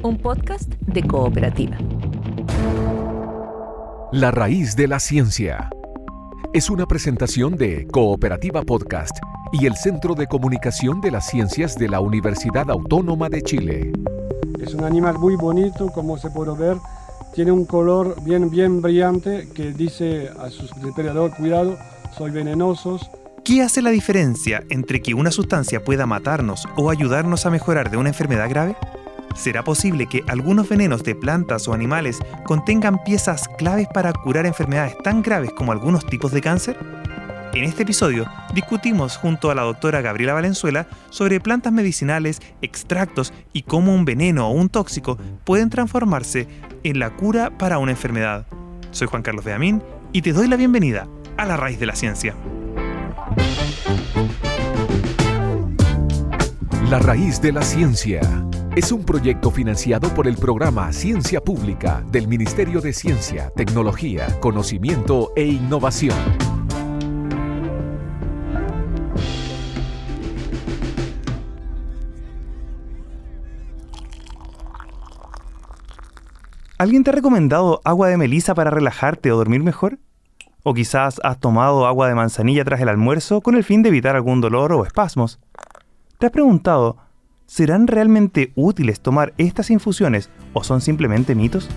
un podcast de Cooperativa. La raíz de la ciencia. Es una presentación de Cooperativa Podcast y el Centro de Comunicación de las Ciencias de la Universidad Autónoma de Chile. Es un animal muy bonito, como se puede ver. Tiene un color bien brillante que dice a sus depredadores: cuidado, soy venenosos. ¿Qué hace la diferencia entre que una sustancia pueda matarnos o ayudarnos a mejorar de una enfermedad grave? ¿Será posible que algunos venenos de plantas o animales contengan piezas claves para curar enfermedades tan graves como algunos tipos de cáncer? En este episodio discutimos junto a la doctora Gabriela Valenzuela sobre plantas medicinales, extractos y cómo un veneno o un tóxico pueden transformarse en la cura para una enfermedad. Soy Juan Carlos Beamín y te doy la bienvenida a La Raíz de la Ciencia. La Raíz de la Ciencia es un proyecto financiado por el programa Ciencia Pública del Ministerio de Ciencia, Tecnología, Conocimiento e Innovación. ¿Alguien te ha recomendado agua de melisa para relajarte o dormir mejor? ¿O quizás has tomado agua de manzanilla tras el almuerzo con el fin de evitar algún dolor o espasmos? ¿Te has preguntado, ¿serán realmente útiles tomar estas infusiones o son simplemente mitos?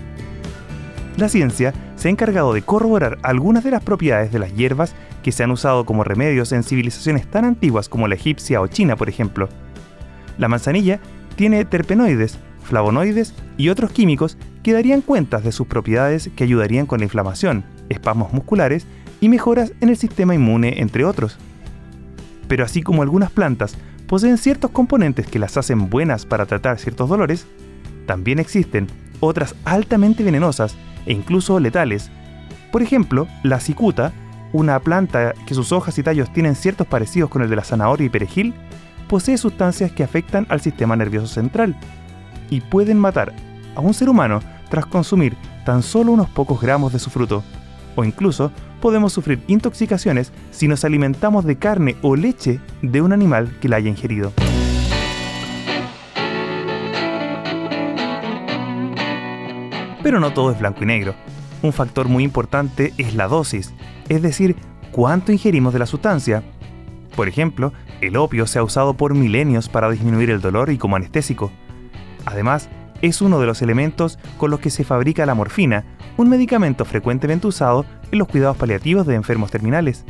La ciencia se ha encargado de corroborar algunas de las propiedades de las hierbas que se han usado como remedios en civilizaciones tan antiguas como la egipcia o China, por ejemplo. La manzanilla tiene terpenoides, flavonoides y otros químicos que darían cuenta de sus propiedades que ayudarían con la inflamación, espasmos musculares y mejoras en el sistema inmune, entre otros. Pero así como algunas plantas poseen ciertos componentes que las hacen buenas para tratar ciertos dolores, también existen otras altamente venenosas e incluso letales. Por ejemplo, la cicuta, una planta que sus hojas y tallos tienen ciertos parecidos con el de la zanahoria y perejil, posee sustancias que afectan al sistema nervioso central y pueden matar a un ser humano tras consumir tan solo unos pocos gramos de su fruto. O incluso podemos sufrir intoxicaciones si nos alimentamos de carne o leche de un animal que la haya ingerido. Pero no todo es blanco y negro. Un factor muy importante es la dosis, es decir, cuánto ingerimos de la sustancia. Por ejemplo, el opio se ha usado por milenios para disminuir el dolor y como anestésico. Además, es uno de los elementos con los que se fabrica la morfina, un medicamento frecuentemente usado en los cuidados paliativos de enfermos terminales.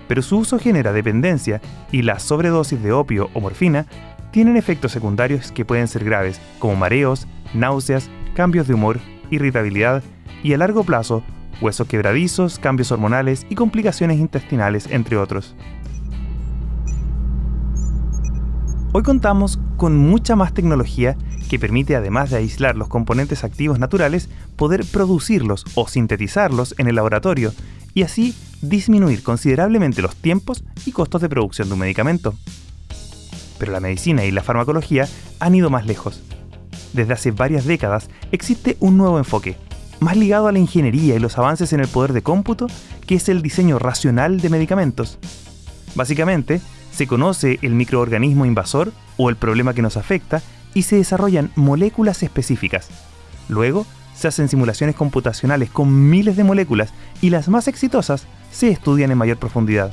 Pero su uso genera dependencia y las sobredosis de opio o morfina tienen efectos secundarios que pueden ser graves, como mareos, náuseas, cambios de humor, irritabilidad y a largo plazo, huesos quebradizos, cambios hormonales y complicaciones intestinales, entre otros. Hoy contamos con mucha más tecnología que permite, además de aislar los componentes activos naturales, poder producirlos o sintetizarlos en el laboratorio y así disminuir considerablemente los tiempos y costos de producción de un medicamento. Pero la medicina y la farmacología han ido más lejos. Desde hace varias décadas existe un nuevo enfoque, más ligado a la ingeniería y los avances en el poder de cómputo, que es el diseño racional de medicamentos. Básicamente, se conoce el microorganismo invasor o el problema que nos afecta y se desarrollan moléculas específicas. Luego, se hacen simulaciones computacionales con miles de moléculas y las más exitosas se estudian en mayor profundidad.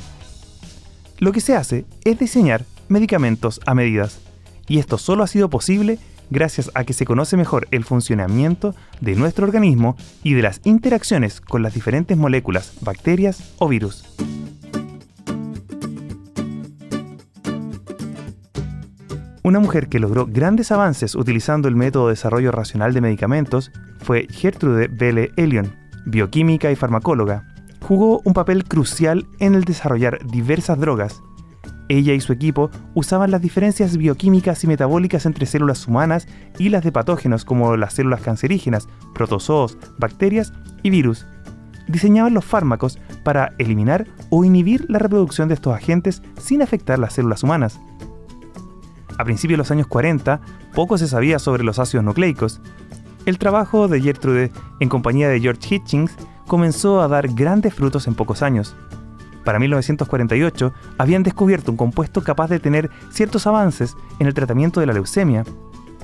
Lo que se hace es diseñar medicamentos a medidas, y esto solo ha sido posible gracias a que se conoce mejor el funcionamiento de nuestro organismo y de las interacciones con las diferentes moléculas, bacterias o virus. Una mujer que logró grandes avances utilizando el método de desarrollo racional de medicamentos fue Gertrude Belle Elion, bioquímica y farmacóloga. Jugó un papel crucial en el desarrollar diversas drogas. Ella y su equipo usaban las diferencias bioquímicas y metabólicas entre células humanas y las de patógenos como las células cancerígenas, protozoos, bacterias y virus. Diseñaban los fármacos para eliminar o inhibir la reproducción de estos agentes sin afectar las células humanas. A principios de los años 40, poco se sabía sobre los ácidos nucleicos. El trabajo de Gertrude, en compañía de George Hitchings, comenzó a dar grandes frutos en pocos años. Para 1948, habían descubierto un compuesto capaz de tener ciertos avances en el tratamiento de la leucemia,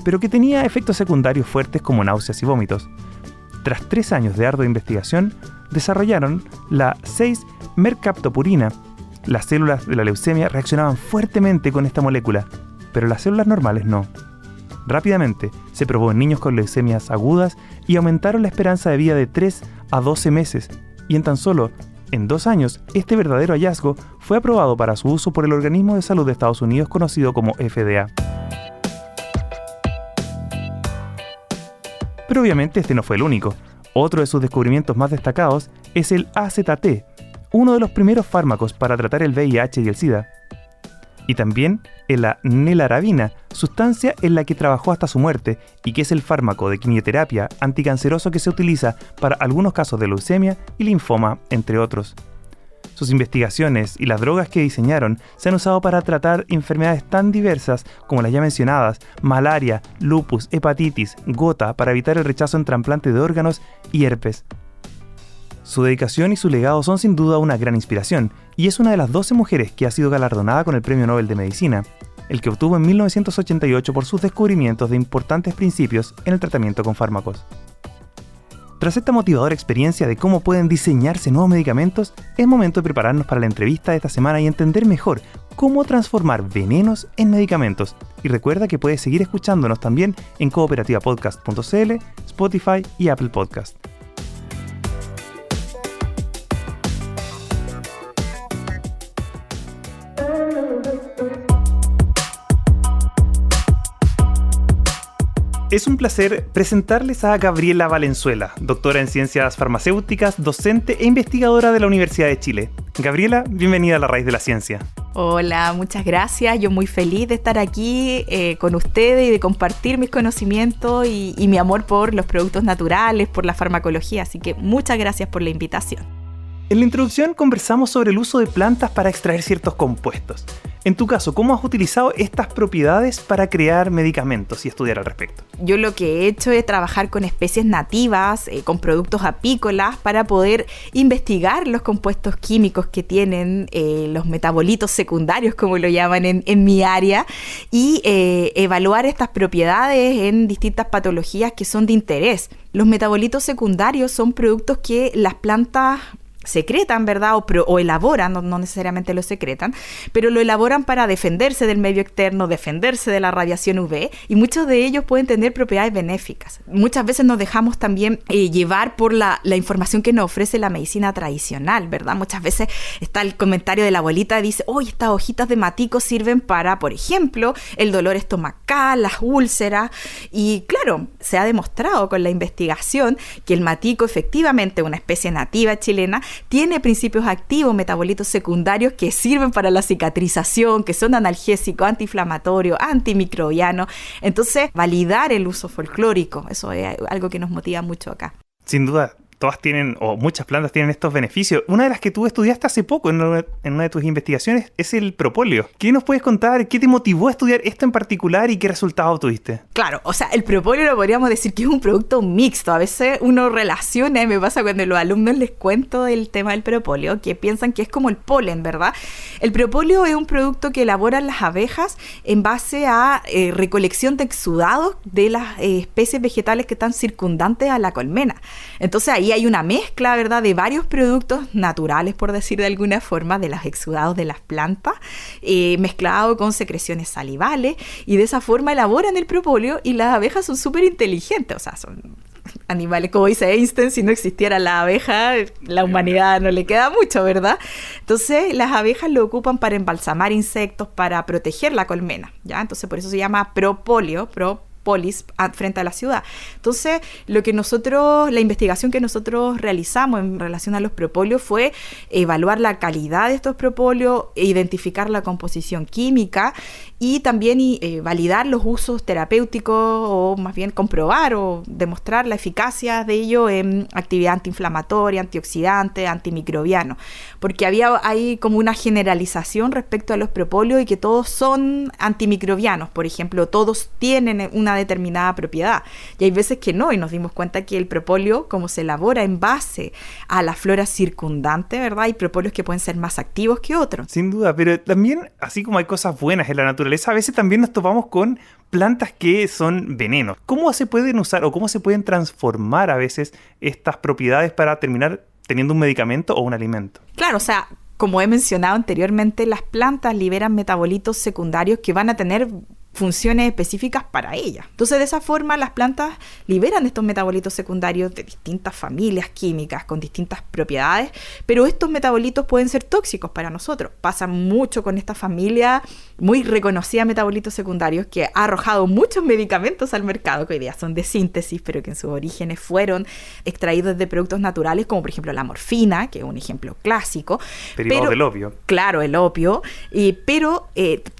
pero que tenía efectos secundarios fuertes como náuseas y vómitos. Tras 3 años de ardua investigación, desarrollaron la 6-mercaptopurina. Las células de la leucemia reaccionaban fuertemente con esta molécula, pero las células normales no. Rápidamente se probó en niños con leucemias agudas y aumentaron la esperanza de vida de 3 a 12 meses, y en tan solo 2 años este verdadero hallazgo fue aprobado para su uso por el Organismo de Salud de Estados Unidos conocido como FDA. Pero obviamente este no fue el único. Otro de sus descubrimientos más destacados es el AZT, uno de los primeros fármacos para tratar el VIH y el SIDA. Y también en la nelarabina, sustancia en la que trabajó hasta su muerte y que es el fármaco de quimioterapia anticanceroso que se utiliza para algunos casos de leucemia y linfoma, entre otros. Sus investigaciones y las drogas que diseñaron se han usado para tratar enfermedades tan diversas como las ya mencionadas, malaria, lupus, hepatitis, gota, para evitar el rechazo en trasplante de órganos y herpes. Su dedicación y su legado son sin duda una gran inspiración, y es una de las 12 mujeres que ha sido galardonada con el Premio Nobel de Medicina, el que obtuvo en 1988 por sus descubrimientos de importantes principios en el tratamiento con fármacos. Tras esta motivadora experiencia de cómo pueden diseñarse nuevos medicamentos, es momento de prepararnos para la entrevista de esta semana y entender mejor cómo transformar venenos en medicamentos. Y recuerda que puedes seguir escuchándonos también en cooperativapodcast.cl, Spotify y Apple Podcast. Es un placer presentarles a Gabriela Valenzuela, doctora en Ciencias Farmacéuticas, docente e investigadora de la Universidad de Chile. Gabriela, bienvenida a La Raíz de la Ciencia. Hola, muchas gracias. Yo muy feliz de estar aquí con ustedes y de compartir mis conocimientos y mi amor por los productos naturales, por la farmacología. Así que muchas gracias por la invitación. En la introducción conversamos sobre el uso de plantas para extraer ciertos compuestos. En tu caso, ¿cómo has utilizado estas propiedades para crear medicamentos y estudiar al respecto? Yo lo que he hecho es trabajar con especies nativas, con productos apícolas, para poder investigar los compuestos químicos que tienen los metabolitos secundarios, como lo llaman en mi área, y evaluar estas propiedades en distintas patologías que son de interés. Los metabolitos secundarios son productos que las plantas secretan, ¿verdad? O elaboran, no necesariamente lo secretan, pero lo elaboran para defenderse del medio externo, defenderse de la radiación UV, y muchos de ellos pueden tener propiedades benéficas. Muchas veces nos dejamos también llevar por la información que nos ofrece la medicina tradicional, ¿verdad? Muchas veces está el comentario de la abuelita que dice, oye, estas hojitas de matico sirven para, por ejemplo, el dolor estomacal, las úlceras, y claro, se ha demostrado con la investigación que el matico, efectivamente, una especie nativa chilena, tiene principios activos, metabolitos secundarios que sirven para la cicatrización, que son analgésicos, antiinflamatorios, antimicrobianos. Entonces, validar el uso folclórico, eso es algo que nos motiva mucho acá. Sin duda, todas tienen, o muchas plantas tienen estos beneficios. Una de las que tú estudiaste hace poco en una de tus investigaciones es el propóleo. ¿Qué nos puedes contar? ¿Qué te motivó a estudiar esto en particular y qué resultados tuviste? Claro, o sea, el propóleo lo podríamos decir que es un producto mixto. A veces uno relaciona, y me pasa cuando los alumnos les cuento el tema del propóleo, que piensan que es como el polen, ¿verdad? El propóleo es un producto que elaboran las abejas en base a recolección de exudados de las especies vegetales que están circundantes a la colmena. Entonces ahí hay una mezcla, ¿verdad?, de varios productos naturales, por decir de alguna forma, de los exudados de las plantas, mezclado con secreciones salivales, y de esa forma elaboran el propóleo, y las abejas son súper inteligentes, o sea, son animales, como dice Einstein, si no existiera la abeja, la humanidad no le queda mucho, ¿verdad? Entonces, las abejas lo ocupan para embalsamar insectos, para proteger la colmena, ¿ya? Entonces, por eso se llama propóleo, polis frente a la ciudad. Entonces, la investigación que nosotros realizamos en relación a los propóleos fue evaluar la calidad de estos propóleos, identificar la composición química y también validar los usos terapéuticos, o más bien comprobar o demostrar la eficacia de ello en actividad antiinflamatoria, antioxidante, antimicrobiano, porque hay como una generalización respecto a los propóleos y que todos son antimicrobianos, por ejemplo, todos tienen una determinada propiedad, y hay veces que no, y nos dimos cuenta que el propóleo, como se elabora en base a la flora circundante, ¿verdad? Hay propóleos que pueden ser más activos que otros. Sin duda, pero también, así como hay cosas buenas en la naturaleza, a veces también nos topamos con plantas que son venenos. ¿Cómo se pueden usar o cómo se pueden transformar a veces estas propiedades para terminar teniendo un medicamento o un alimento? Claro, o sea, como he mencionado anteriormente, las plantas liberan metabolitos secundarios que van a tener funciones específicas para ellas. Entonces, de esa forma, las plantas liberan estos metabolitos secundarios de distintas familias químicas con distintas propiedades, pero estos metabolitos pueden ser tóxicos para nosotros. Pasa mucho con esta familia muy reconocida de metabolitos secundarios que ha arrojado muchos medicamentos al mercado que hoy día son de síntesis, pero que en sus orígenes fueron extraídos de productos naturales, como por ejemplo la morfina, que es un ejemplo clásico. Derivado del opio. Claro, el opio. Pero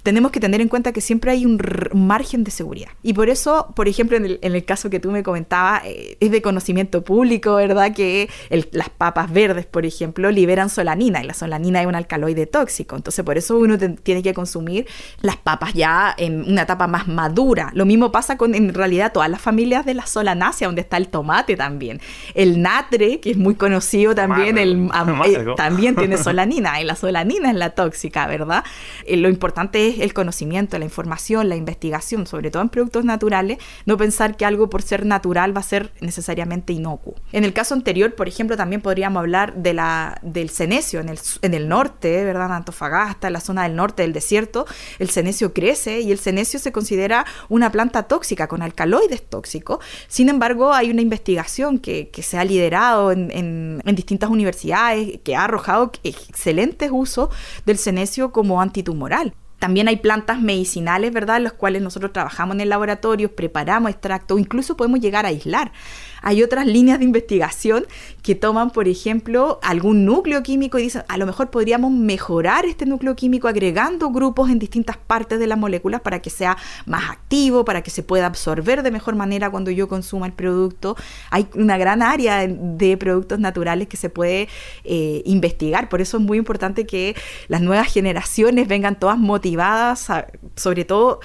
tenemos que tener en cuenta que siempre hay un margen de seguridad. Y por eso, por ejemplo, en el caso que tú me comentabas, es de conocimiento público, ¿verdad? Que las papas verdes, por ejemplo, liberan solanina, y la solanina es un alcaloide tóxico. Entonces, por eso uno tiene que consumir las papas ya en una etapa más madura. Lo mismo pasa con, en realidad, todas las familias de la solanácea, donde está el tomate también. El natre, que es muy conocido también, también tiene solanina, y la solanina es la tóxica, ¿verdad? Lo importante es el conocimiento, la información, la investigación, sobre todo en productos naturales, no pensar que algo por ser natural va a ser necesariamente inocuo. En el caso anterior, por ejemplo, también podríamos hablar del senecio en el norte, ¿verdad? En Antofagasta, en la zona del norte del desierto, el senecio crece y el senecio se considera una planta tóxica con alcaloides tóxicos. Sin embargo, hay una investigación que se ha liderado en distintas universidades que ha arrojado excelentes usos del senecio como antitumoral. También hay plantas medicinales, ¿verdad?, en las cuales nosotros trabajamos en el laboratorio, preparamos extractos, incluso podemos llegar a aislar. Hay otras líneas de investigación que toman, por ejemplo, algún núcleo químico y dicen, a lo mejor podríamos mejorar este núcleo químico agregando grupos en distintas partes de las moléculas para que sea más activo, para que se pueda absorber de mejor manera cuando yo consuma el producto. Hay una gran área de productos naturales que se puede investigar. Por eso es muy importante que las nuevas generaciones vengan todas motivadas, sobre todo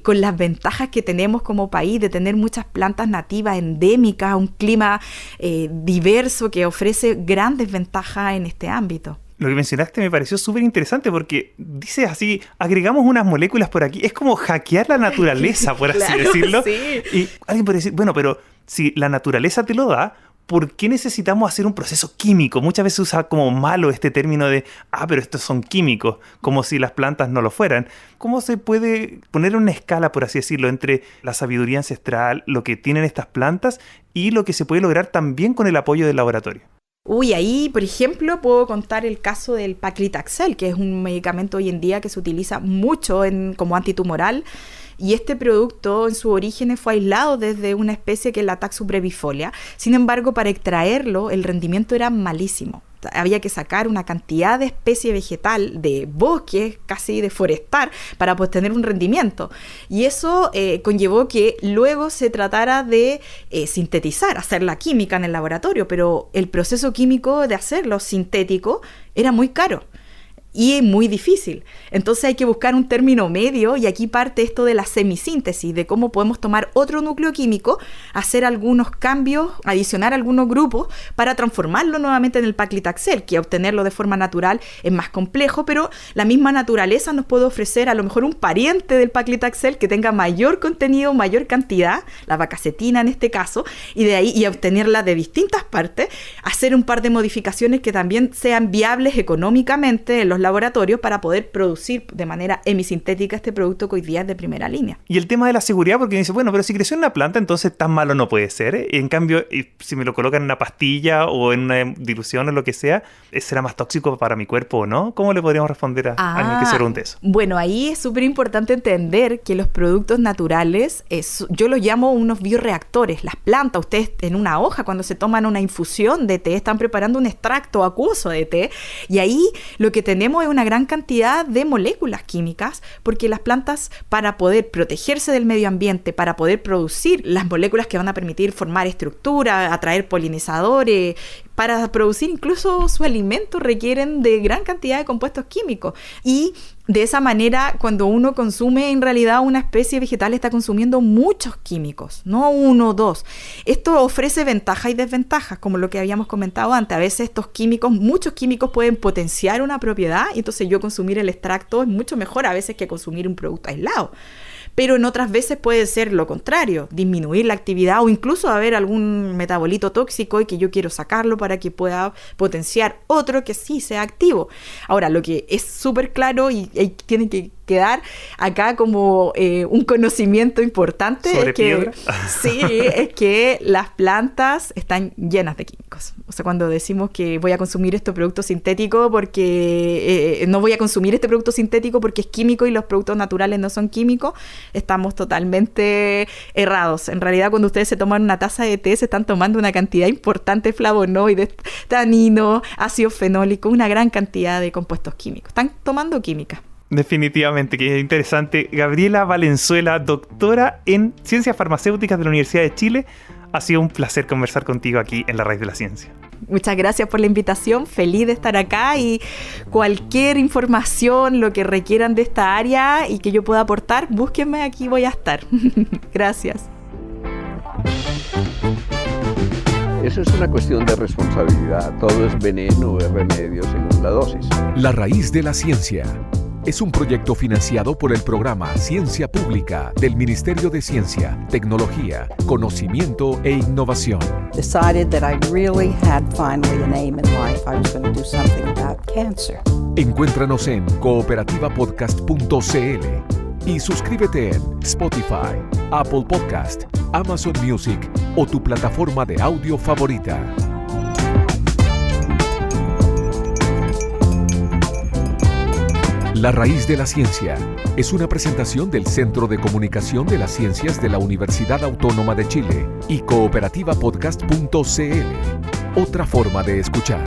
con las ventajas que tenemos como país de tener muchas plantas nativas, endémicas, un clima diverso que ofrece grandes ventajas en este ámbito. Lo que mencionaste me pareció súper interesante porque dices así, agregamos unas moléculas por aquí, es como hackear la naturaleza, por así Claro, decirlo. sí. Y alguien puede decir, bueno, pero si la naturaleza te lo da, ¿por qué necesitamos hacer un proceso químico? Muchas veces se usa como malo este término de, pero estos son químicos, como si las plantas no lo fueran. ¿Cómo se puede poner una escala, por así decirlo, entre la sabiduría ancestral, lo que tienen estas plantas y lo que se puede lograr también con el apoyo del laboratorio? Ahí, por ejemplo, puedo contar el caso del paclitaxel, que es un medicamento hoy en día que se utiliza mucho como antitumoral. Y este producto en su origen fue aislado desde una especie que es la Taxus brevifolia. Sin embargo, para extraerlo, el rendimiento era malísimo. Había que sacar una cantidad de especie vegetal de bosque, casi de forestal, para obtener un rendimiento. Y eso conllevó que luego se tratara de sintetizar, hacer la química en el laboratorio, pero el proceso químico de hacerlo sintético era muy caro y muy difícil. Entonces hay que buscar un término medio, y aquí parte esto de la semisíntesis, de cómo podemos tomar otro núcleo químico, hacer algunos cambios, adicionar algunos grupos para transformarlo nuevamente en el paclitaxel, que obtenerlo de forma natural es más complejo, pero la misma naturaleza nos puede ofrecer a lo mejor un pariente del paclitaxel que tenga mayor contenido, mayor cantidad, la vacacetina en este caso, y de ahí y obtenerla de distintas partes, hacer un par de modificaciones que también sean viables económicamente en los laboratorios para poder producir de manera hemisintética este producto que hoy día es de primera línea. Y el tema de la seguridad, porque dice, bueno, pero si creció en una planta, entonces tan malo no puede ser, ¿eh? En cambio, si me lo colocan en una pastilla o en una dilución o lo que sea, ¿será más tóxico para mi cuerpo o no? ¿Cómo le podríamos responder a alguien que se pregunte eso? Bueno, ahí es súper importante entender que los productos naturales, yo los llamo unos bioreactores. Las plantas, ustedes en una hoja, cuando se toman una infusión de té, están preparando un extracto acuoso de té, y ahí lo que tenemos es una gran cantidad de moléculas químicas, porque las plantas, para poder protegerse del medio ambiente, para poder producir las moléculas que van a permitir formar estructura, atraer polinizadores, para producir incluso su alimento, requieren de gran cantidad de compuestos químicos. Y de esa manera, cuando uno consume en realidad una especie vegetal, está consumiendo muchos químicos, no uno o dos. Esto ofrece ventajas y desventajas, como lo que habíamos comentado antes. A veces estos químicos, muchos químicos pueden potenciar una propiedad, y entonces yo consumir el extracto es mucho mejor a veces que consumir un producto aislado. pero en otras veces puede ser lo contrario, disminuir la actividad o incluso haber algún metabolito tóxico y que yo quiero sacarlo para que pueda potenciar otro que sí sea activo. Ahora, lo que es súper claro y tiene que quedar acá como un conocimiento importante ¿Sobre es que, piedra? sí, es que las plantas están llenas de químicos. O sea, cuando decimos que voy a consumir este producto sintético porque no voy a consumir este producto sintético porque es químico y los productos naturales no son químicos, estamos totalmente errados. En realidad, cuando ustedes se toman una taza de té, se están tomando una cantidad importante de flavonoides, taninos, ácido fenólico, una gran cantidad de compuestos químicos. Están tomando química. Definitivamente, que es interesante. Gabriela Valenzuela, doctora en Ciencias Farmacéuticas de la Universidad de Chile. Ha sido un placer conversar contigo aquí en La Raíz de la Ciencia. Muchas gracias por la invitación, feliz de estar acá y cualquier información, lo que requieran de esta área y que yo pueda aportar, búsquenme, aquí voy a estar. Gracias. Eso es una cuestión de responsabilidad. Todo es veneno o es remedio según la dosis. La Raíz de la Ciencia es un proyecto financiado por el programa Ciencia Pública del Ministerio de Ciencia, Tecnología, Conocimiento e Innovación. Decided that I really had finally an aim in life. I was going to do something about cancer. Encuéntranos en cooperativapodcast.cl y suscríbete en Spotify, Apple Podcast, Amazon Music o tu plataforma de audio favorita. La Raíz de la Ciencia es una presentación del Centro de Comunicación de las Ciencias de la Universidad Autónoma de Chile y cooperativapodcast.cl. Otra forma de escuchar.